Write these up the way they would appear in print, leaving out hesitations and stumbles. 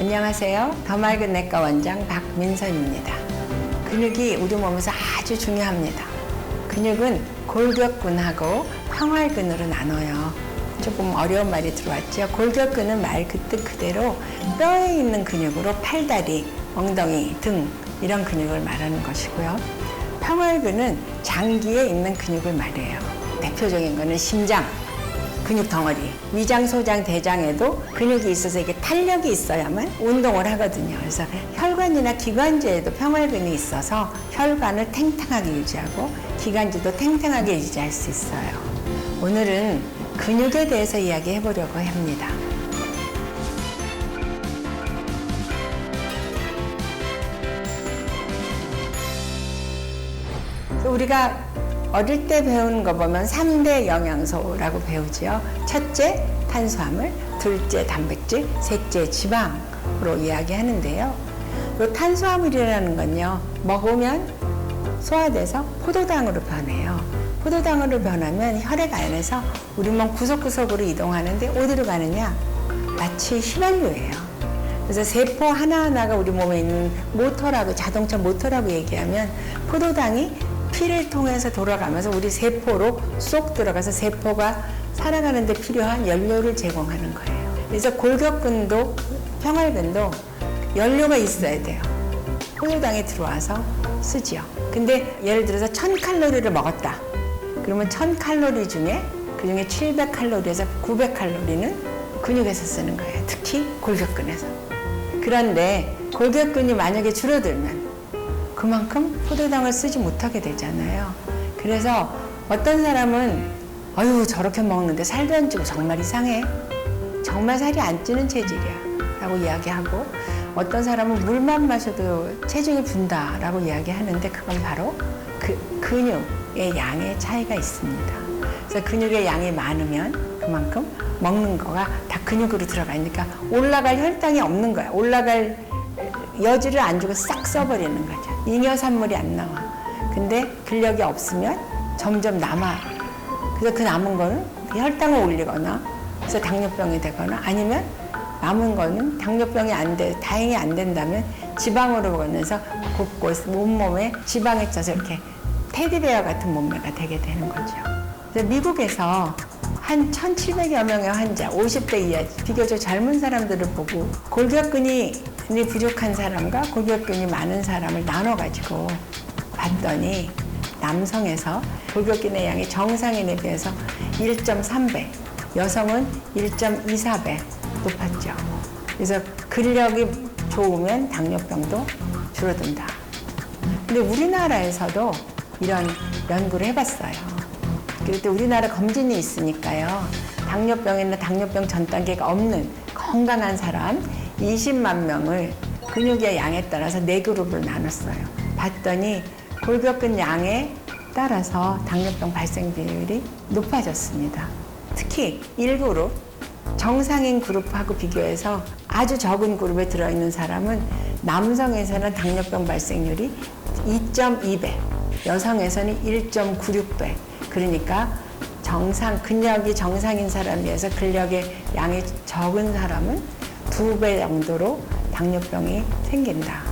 안녕하세요. 더 맑은 내과 원장 박민선입니다. 근육이 우리 몸에서 아주 중요합니다. 근육은 골격근하고 평활근으로 나눠요. 조금 어려운 말이 들어왔죠. 골격근은 말 그대로 뼈에 있는 근육으로 팔다리, 엉덩이, 등 이런 근육을 말하는 것이고요. 평활근은 장기에 있는 근육을 말해요. 대표적인 거는 심장, 근육 덩어리, 위장, 소장, 대장에도 근육이 있어서 이게 탄력이 있어야만 운동을 하거든요. 그래서 혈관이나 기관지에도 평활근이 있어서 혈관을 탱탱하게 유지하고 기관지도 탱탱하게 유지할 수 있어요. 오늘은 근육에 대해서 이야기해 보려고 합니다. 우리가 어릴 때 배우는 거 보면 3대 영양소라고 배우지요. 첫째, 탄수화물, 둘째, 단백질, 셋째, 지방으로 이야기하는데요. 이 탄수화물이라는 건요, 먹으면 소화돼서 포도당으로 변해요. 포도당으로 변하면 혈액 안에서 우리 몸 구석구석으로 이동하는데 어디로 가느냐? 마치 휘발유예요. 그래서 세포 하나하나가 우리 몸에 있는 모터라고, 자동차 모터라고 얘기하면 포도당이 피를 통해서 돌아가면서 우리 세포로 쏙 들어가서 세포가 살아가는 데 필요한 연료를 제공하는 거예요. 그래서 골격근도 평활근도 연료가 있어야 돼요. 포도당이 들어와서 쓰지요. 근데 예를 들어서 1000칼로리를 먹었다. 그러면 1000칼로리 중에 그중에 700칼로리에서 900칼로리는 근육에서 쓰는 거예요. 특히 골격근에서. 그런데 골격근이 만약에 줄어들면 그만큼 포도당을 쓰지 못하게 되잖아요. 그래서 어떤 사람은 아유 저렇게 먹는데 살도 안 찌고 정말 이상해. 정말 살이 안 찌는 체질이야 라고 이야기하고, 어떤 사람은 물만 마셔도 체중이 분다 라고 이야기하는데 그건 바로 그 근육의 양의 차이가 있습니다. 그래서 근육의 양이 많으면 그만큼 먹는 거가 다 근육으로 들어가니까 올라갈 혈당이 없는 거야. 올라갈 여지를 안 주고 싹 써버리는 거죠. 잉여산물이 안 나와. 근데 근력이 없으면 점점 남아. 그래서 그 남은 거는 혈당을 올리거나 그래서 당뇨병이 되거나, 아니면 남은 거는 당뇨병이 다행히 안 된다면 지방으로 가면서 곳곳 온몸에 지방에 쪄서 이렇게 테디베어 같은 몸매가 되게 되는 거죠. 그래서 미국에서 한 1700여 명의 환자, 50대 이하 비교적 젊은 사람들을 보고 골격근이 부족한 사람과 골격근이 많은 사람을 나눠가지고 봤더니 남성에서 골격근의 양이 정상인에 비해서 1.3배, 여성은 1.24배 높았죠. 그래서 근력이 좋으면 당뇨병도 줄어든다. 근데 우리나라에서도 이런 연구를 해봤어요. 그때 우리나라 검진이 있으니까요. 당뇨병이나 당뇨병 전 단계가 없는 건강한 사람 20만 명을 근육의 양에 따라서 4그룹으로 나눴어요. 봤더니 골격근 양에 따라서 당뇨병 발생 비율이 높아졌습니다. 특히 1그룹, 정상인 그룹하고 비교해서 아주 적은 그룹에 들어있는 사람은 남성에서는 당뇨병 발생률이 2.2배, 여성에서는 1.96배. 그러니까 근력이 정상인 사람에 비해서 근력의 양이 적은 사람은 2배 정도로 당뇨병이 생긴다.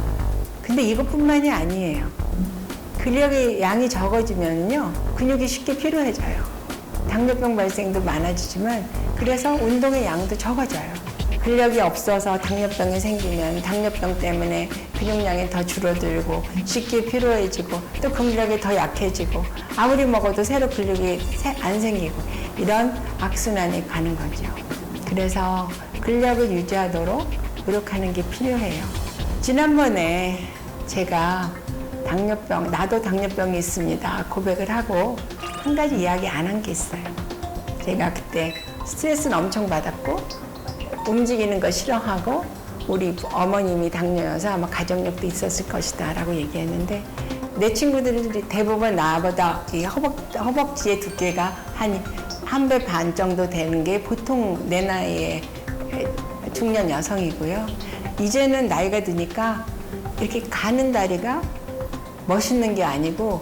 근데 이것뿐만이 아니에요. 근력의 양이 적어지면요, 근육이 쉽게 피로해져요. 당뇨병 발생도 많아지지만 그래서 운동의 양도 적어져요. 근력이 없어서 당뇨병이 생기면 당뇨병 때문에 근육량이 더 줄어들고 쉽게 피로해지고 또 근력이 더 약해지고 아무리 먹어도 새로 근육이 안 생기고 이런 악순환이 가는 거죠. 그래서 근력을 유지하도록 노력하는 게 필요해요. 지난번에 제가 나도 당뇨병이 있습니다 고백을 하고 한 가지 이야기 안 한 게 있어요. 제가 그때 스트레스는 엄청 받았고 움직이는 거 싫어하고 우리 어머님이 당뇨여서 아마 가족력도 있었을 것이다 라고 얘기했는데, 내 친구들이 대부분 나보다 이 허벅지의 두께가 한 배 반 정도 되는 게 보통 내 나이의 중년 여성이고요. 이제는 나이가 드니까 이렇게 가는 다리가 멋있는 게 아니고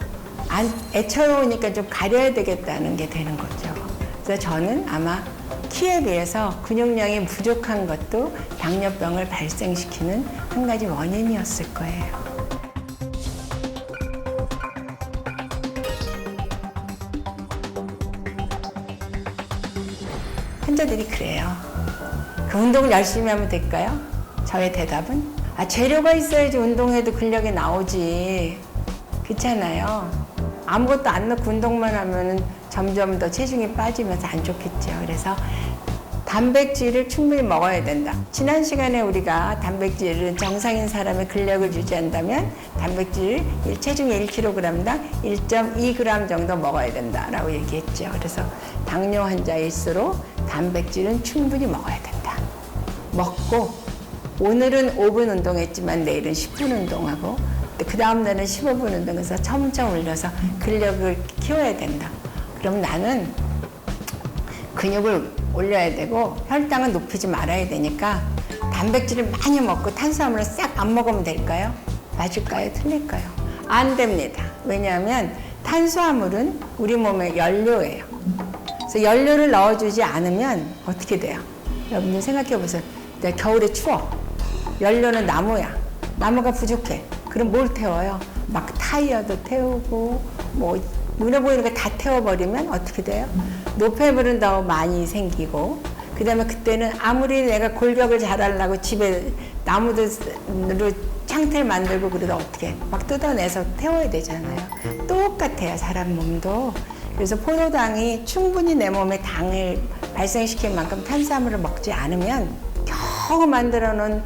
애처로우니까 좀 가려야 되겠다는 게 되는 거죠. 그래서 저는 아마 키에 비해서 근육량이 부족한 것도 당뇨병을 발생시키는 한 가지 원인이었을 거예요. 환자들이 그래요. 그 운동을 열심히 하면 될까요? 저의 대답은 재료가 있어야지 운동해도 근력이 나오지. 그렇잖아요. 아무것도 안 넣고 운동만 하면 점점 더 체중이 빠지면서 안 좋겠죠. 그래서 단백질을 충분히 먹어야 된다. 지난 시간에 우리가 단백질은 정상인 사람의 근력을 유지한다면 단백질 체중 1kg당 1.2g 정도 먹어야 된다라고 얘기했죠. 그래서 당뇨 환자일수록 단백질은 충분히 먹어야 된다. 먹고 오늘은 5분 운동했지만 내일은 10분 운동하고 그 다음 날은 15분 운동해서 점점 올려서 근력을 키워야 된다. 그럼 나는 근육을 올려야 되고 혈당은 높이지 말아야 되니까 단백질을 많이 먹고 탄수화물을 싹 안 먹으면 될까요? 맞을까요? 틀릴까요? 안 됩니다. 왜냐하면 탄수화물은 우리 몸의 연료예요. 그래서 연료를 넣어주지 않으면 어떻게 돼요? 여러분들 생각해 보세요. 겨울에 추워. 연료는 나무야. 나무가 부족해. 그럼 뭘 태워요? 막 타이어도 태우고 뭐 눈에 보이는 거 다 태워버리면 어떻게 돼요? 노폐물은 더 많이 생기고 그 다음에 그때는 아무리 내가 골격을 잘하려고 집에 나무들로 창틀 만들고 그래도 어떻게 막 뜯어내서 태워야 되잖아요. 똑같아요. 사람 몸도. 그래서 포도당이 충분히 내 몸에 당을 발생시킬 만큼 탄수화물을 먹지 않으면 겨우 만들어 놓은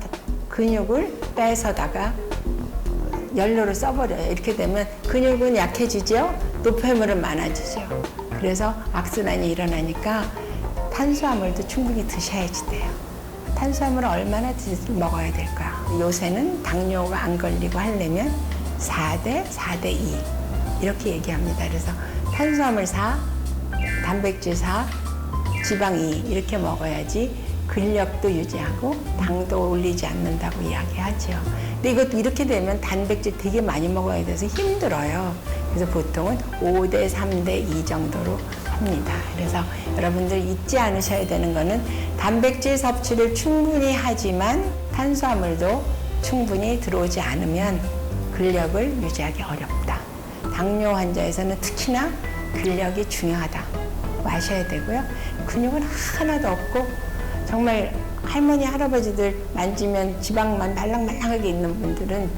근육을 뺏어다가 연료를 써버려요. 이렇게 되면 근육은 약해지죠. 노폐물은 많아지죠. 그래서 악순환이 일어나니까 탄수화물도 충분히 드셔야지 돼요. 탄수화물을 얼마나 먹어야 될까? 요새는 당뇨가 안 걸리고 하려면 4대 4대 2 이렇게 얘기합니다. 그래서 탄수화물 4, 단백질 4, 지방 2 이렇게 먹어야지 근력도 유지하고 당도 올리지 않는다고 이야기하죠. 근데 이것도 이렇게 되면 단백질 되게 많이 먹어야 돼서 힘들어요. 그래서 보통은 5대 3대 2 정도로 합니다. 그래서 여러분들 잊지 않으셔야 되는 거는 단백질 섭취를 충분히 하지만 탄수화물도 충분히 들어오지 않으면 근력을 유지하기 어렵다. 당뇨 환자에서는 특히나 근력이 중요하다고 아셔야 되고요. 근육은 하나도 없고 정말 할머니, 할아버지들 만지면 지방만 말랑말랑하게 있는 분들은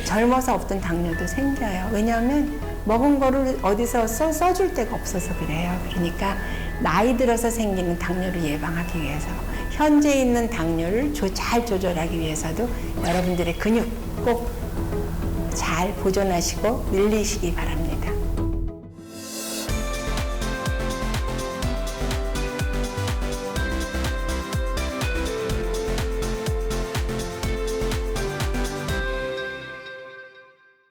젊어서 없던 당뇨도 생겨요. 왜냐하면 먹은 거를 어디서 써줄 데가 없어서 그래요. 그러니까 나이 들어서 생기는 당뇨를 예방하기 위해서 현재 있는 당뇨를 잘 조절하기 위해서도 여러분들의 근육 꼭 잘 보존하시고 늘리시기 바랍니다.